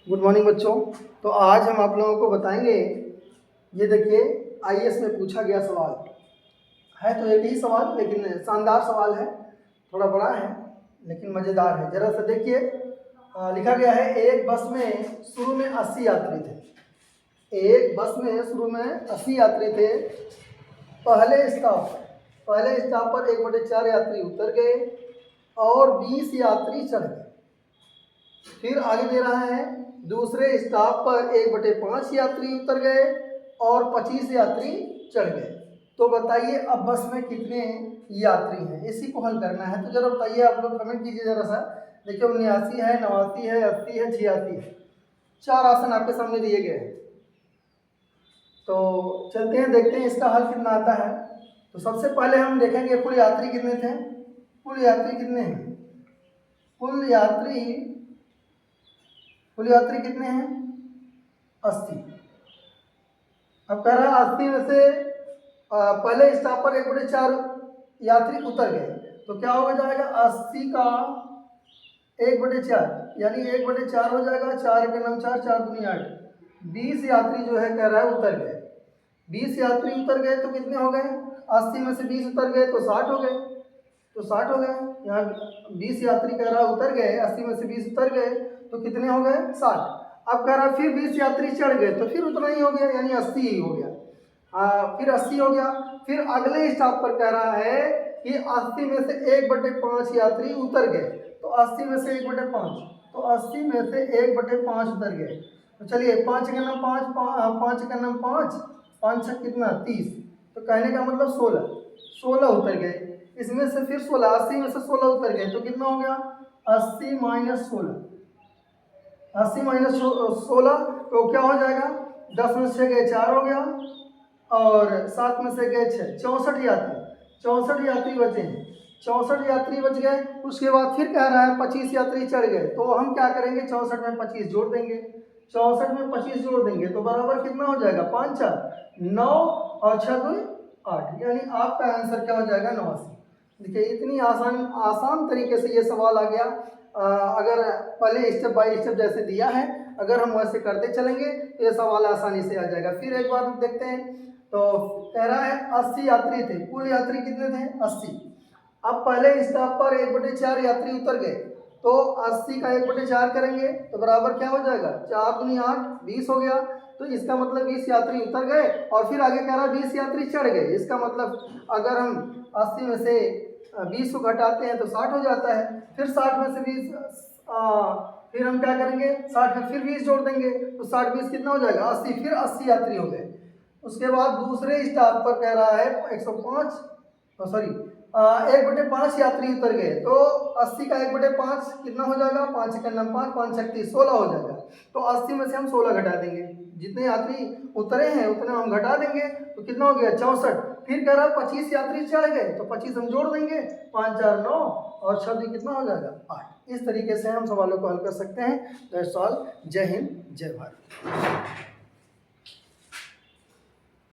Good morning बच्चों। तो आज हम आप लोगों को बताएंगे, ये देखिए आईएएस में पूछा गया सवाल है। तो एक ही सवाल लेकिन शानदार सवाल है, थोड़ा बड़ा है लेकिन मज़ेदार है। जरा सा देखिए, लिखा गया है एक बस में शुरू में 80 यात्री थे। एक बस में शुरू में 80 यात्री थे। पहले स्टॉप पर 1/4 यात्री उतर गए और 20 यात्री चढ़ गए। फिर आगे दे रहा है दूसरे स्टॉप पर 1/5 यात्री उतर गए और 25 यात्री चढ़ गए। तो बताइए अब बस में कितने यात्री हैं, इसी को हल करना है। तो जरा बताइए, आप लोग कमेंट कीजिए जरा सा। देखिए 79 है, 89 है, 80 है, 86 है। 4 ऑप्शन आपके सामने दिए गए हैं। तो चलते हैं, देखते हैं इसका हल कितना आता है। तो सबसे पहले हम देखेंगे कुल यात्री कितने थे। कुल यात्री कितने हैं? कुल यात्री कितने हैं? 80। अब कह रहा है 80 में से पहले स्टॉप पर 1/4 यात्री उतर गए। तो क्या हो जाएगा? 80 का 1/4 यानी 1/4 हो जाएगा। 4 के नाम 4, 4 दूनी 8। 20 यात्री जो है कह रहा है उतर गए। 20 यात्री उतर गए तो कितने हो गए? 80 में से 20 उतर गए तो 60 हो गए। तो 60 हो गए। यहाँ 20 यात्री कह रहा है उतर गए, 80 में से 20 उतर गए तो कितने हो गए? 60। अब कह रहा है फिर 20 यात्री चढ़ गए तो फिर उतना ही हो गया, यानी 80 ही हो गया। फिर 80 हो गया। फिर अगले स्टॉप पर कह रहा है कि 80 में से 1/5 यात्री उतर गए। तो 80 में से 1/5, तो 80 में से 1/5 उतर गए। तो चलिए 5 का नाम 5, 5 का नाम 5, 5 छक कितना? 30। तो कहने का मतलब 16 उतर गए। इसमें से फिर 16, 80 में से 16 उतर गए तो कितना हो गया? 80 माइनस 16। 80 माइनस 16 तो क्या हो जाएगा? 10 में से गए 4 हो गया और 7 में से गए 6, 64 यात्री। 64 यात्री बचे हैं। 64 यात्री बच गए। उसके बाद फिर कह रहा है 25 यात्री चढ़ गए। तो हम क्या करेंगे? 64 में 25 जोड़ देंगे। 64 में 25 जोड़ देंगे तो बराबर कितना हो जाएगा? 5 4 9 और 6 2 8, यानी आपका आंसर क्या हो जाएगा? 89। देखिए इतनी आसान तरीके से ये सवाल आ गया। अगर पहले स्टेप बाय स्टेप जैसे दिया है, अगर हम वैसे करते चलेंगे तो ये सवाल आसानी से आ जाएगा। फिर एक बार देखते हैं। तो कह रहा है 80 यात्री थे। कुल यात्री कितने थे? 80। अब पहले स्टॉप पर 1/4 यात्री उतर गए तो 80 का 1/4 करेंगे तो बराबर क्या हो जाएगा? 4 दूनी 8, 20 हो गया। तो इसका मतलब 20 यात्री उतर गए और फिर आगे कह रहा है 20 यात्री चढ़ गए। इसका मतलब अगर हम 80 में से 20 को घटाते हैं तो 60 हो जाता है। फिर 60 में से 20 फिर हम क्या करेंगे? 60 में फिर 20 जोड़ देंगे तो 60 20 कितना हो जाएगा? 80। फिर 80 यात्री हो गए। उसके बाद दूसरे स्टॉप पर कह रहा है 105, सॉरी 1/5 यात्री उतर गए। तो 80 का 1/5 कितना हो जाएगा? 5 का नाम 5, 5 छक 30, 16 हो जाएगा। तो 80 में से हम 16 घटा देंगे। जितने यात्री उतरे हैं उतने हम घटा देंगे तो कितना हो गया? 64। फिर कह रहा है 25 यात्री चढ़ गए तो 25 हम जोड़ देंगे। 5 4 9 और 6 2 कितना हो जाएगा? 8। इस तरीके से हम सवालों को हल कर सकते हैं। That's all. जय हिंद, जय भारत।